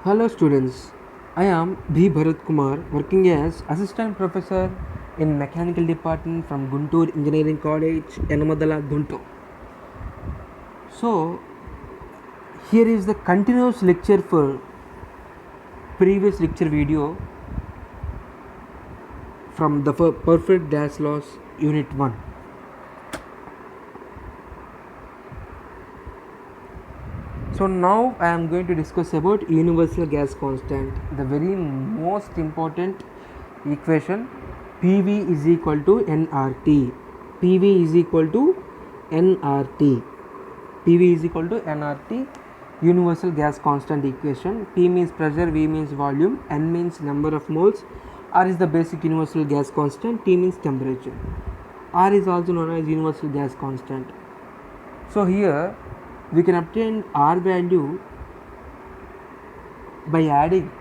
Hello students, I am B. Bharat Kumar working as Assistant Professor in Mechanical Department from Guntur Engineering College, Yanamadala, Guntur. So, here is the continuous lecture for previous lecture video from the Perfect Gas Laws Unit 1. So now I am going to discuss about universal gas constant, the very most important equation. PV is equal to nRT. PV is equal to nRT. PV is equal to nRT, universal gas constant equation. P means pressure, V means volume, N means number of moles, R is the basic universal gas constant, T means temperature. R is also known as universal gas constant. So here we can obtain R value by adding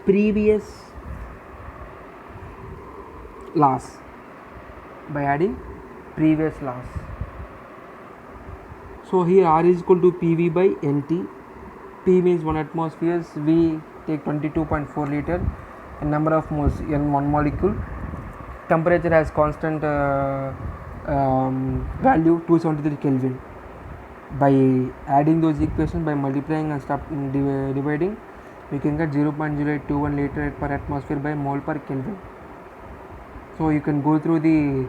previous laws. So here R is equal to PV by NT. P means 1 atmospheres, V take 22.4 liter, and number of moles in one molecule. Temperature has constant value 273 Kelvin. By adding those equations, by multiplying and dividing, we can get 0.0821 liter per atmosphere by mole per Kelvin. So you can go through the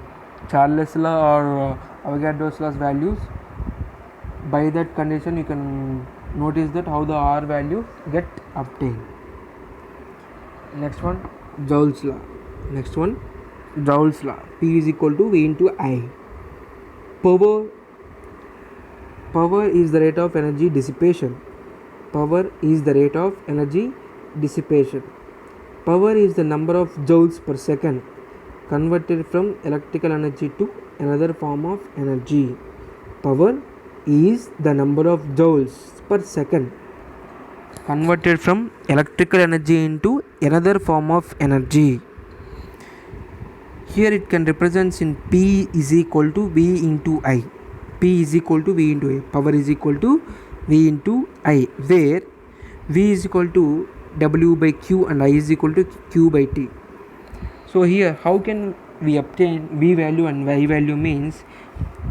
Charles law or Avogadro's law's values. By that condition, you can notice that how the R values get obtained. Next one, Joule's law. P is equal to V into I. Power is the rate of energy dissipation. Power is the number of joules per second converted from electrical energy to another form of energy. Power is the number of joules per second converted from electrical energy into another form of energy. Here it can represent in P is equal to V into I. P is equal to V into I. Power is equal to V into I, where V is equal to W by Q and I is equal to Q by T. So here how can we obtain V value and Y value means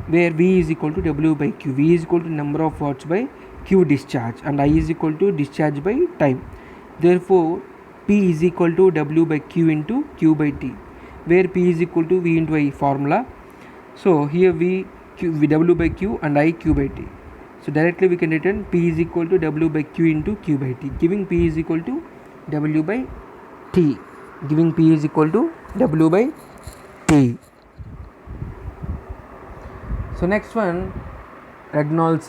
where V is equal to W by Q. V is equal to number of watts by Q discharge and I is equal to discharge by time. Therefore P is equal to W by Q into Q by T, where P is equal to V into I formula. So here W by Q and I Q by T. So directly we can written P is equal to W by Q into Q by T, giving P is equal to W by T. So next one, Regnolds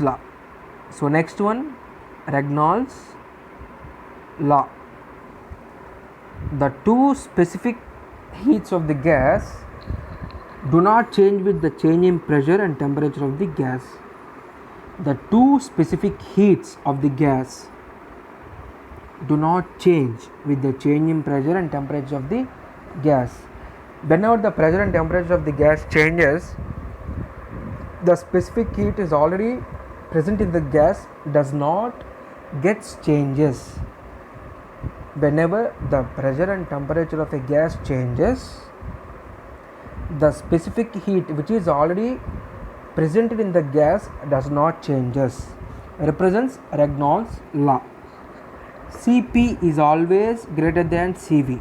law. The two specific heats of the gas do not change with the change in pressure and temperature of the gas. The two specific heats of the gas do not change with the change in pressure and temperature of the gas. Whenever the pressure and temperature of the gas changes, the specific heat is already present in the gas does not get changes. Whenever the pressure and temperature of a gas changes, the specific heat which is already presented in the gas does not changes. Represents Regnolds law. Cp is always greater than Cv.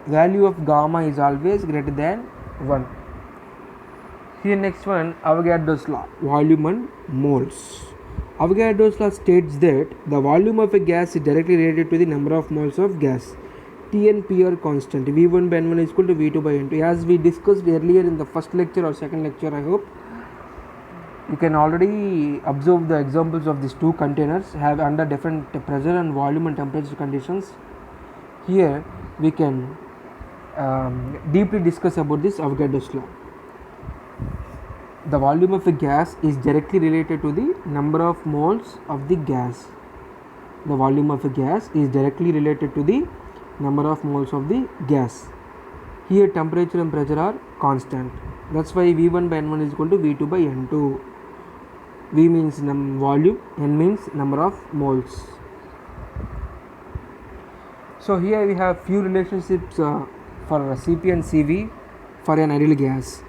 Value of gamma is always greater than 1. Here next one, Avogadro's law, volume and moles. Avogadro's law states that the volume of a gas is directly related to the number of moles of gas. T and P are constant. V1 by N1 is equal to V2 by N2. As we discussed earlier in the first lecture or second lecture, I hope you can already observe the examples of these two containers have under different pressure and volume and temperature conditions. Here we can deeply discuss about this Avogadro's law. The volume of a gas is directly related to the number of moles of the gas. Here temperature and pressure are constant. That's why V1 by N1 is equal to V2 by N2. V means volume, N means number of moles. So here we have few relationships for Cp and Cv for an ideal gas.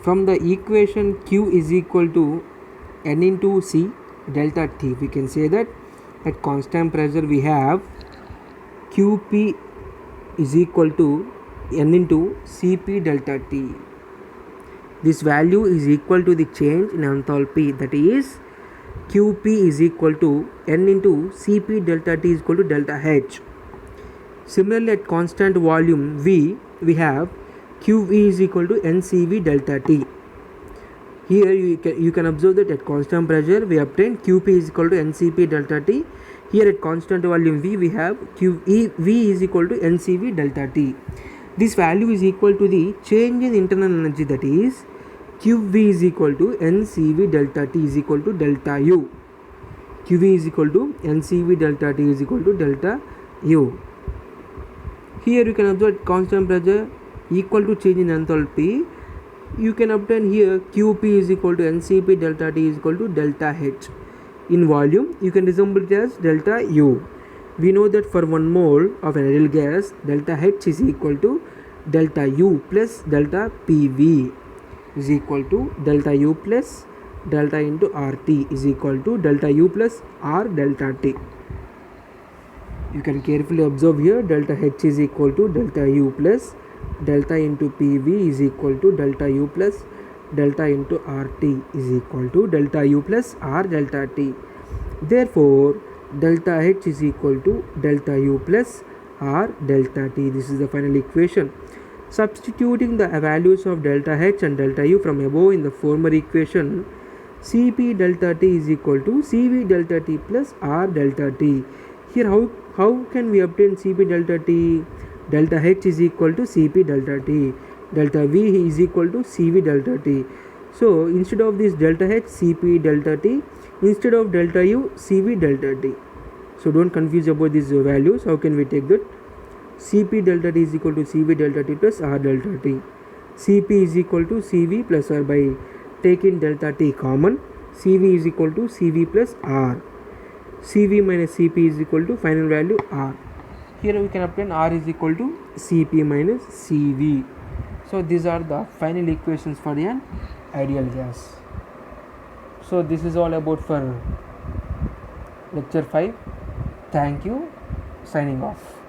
From the equation Q is equal to N into C delta T, we can say that at constant pressure we have Qp is equal to N into Cp delta T. This value is equal to the change in enthalpy, that is Qp is equal to N into Cp delta T is equal to delta H. Similarly, at constant volume V, we have Qv is equal to Ncv delta T. Here you can observe that at constant pressure we obtain Qp is equal to Ncp delta T. Here at constant volume V, we have V is equal to Ncv delta T. This value is equal to the change in internal energy, that is Qv is equal to Ncv delta T is equal to delta U. Qv is equal to Ncv delta T is equal to delta U. Here you can observe constant pressure equal to change in enthalpy. You can obtain here Qp is equal to Ncp delta T is equal to delta H. In volume, you can resemble it as delta U. We know that for 1 mole of an ideal gas, delta H is equal to delta U plus delta PV is equal to delta U plus delta into RT is equal to delta U plus R delta T. You can carefully observe here delta H is equal to delta U plus delta into PV is equal to delta U plus delta into RT is equal to delta U plus R delta T. Therefore, delta H is equal to delta U plus R delta T. This is the final equation. Substituting the values of delta H and delta U from above in the former equation, Cp delta T is equal to Cv delta T plus R delta T. Here how can we obtain Cp delta T? Delta H is equal to Cp delta T. Delta V is equal to Cv delta T. So instead of this delta H, Cp delta T, instead of delta U, Cv delta T. So don't confuse about these values. How can we take that? Cp delta T is equal to Cv delta T plus R delta T. Cp is equal to Cv plus R. By taking delta T common, Cv is equal to Cv plus R. Cv minus Cp is equal to final value R. Here we can obtain R is equal to Cp minus Cv. So these are the final equations for an ideal gas. So this is all about for lecture 5. Thank you. Signing off.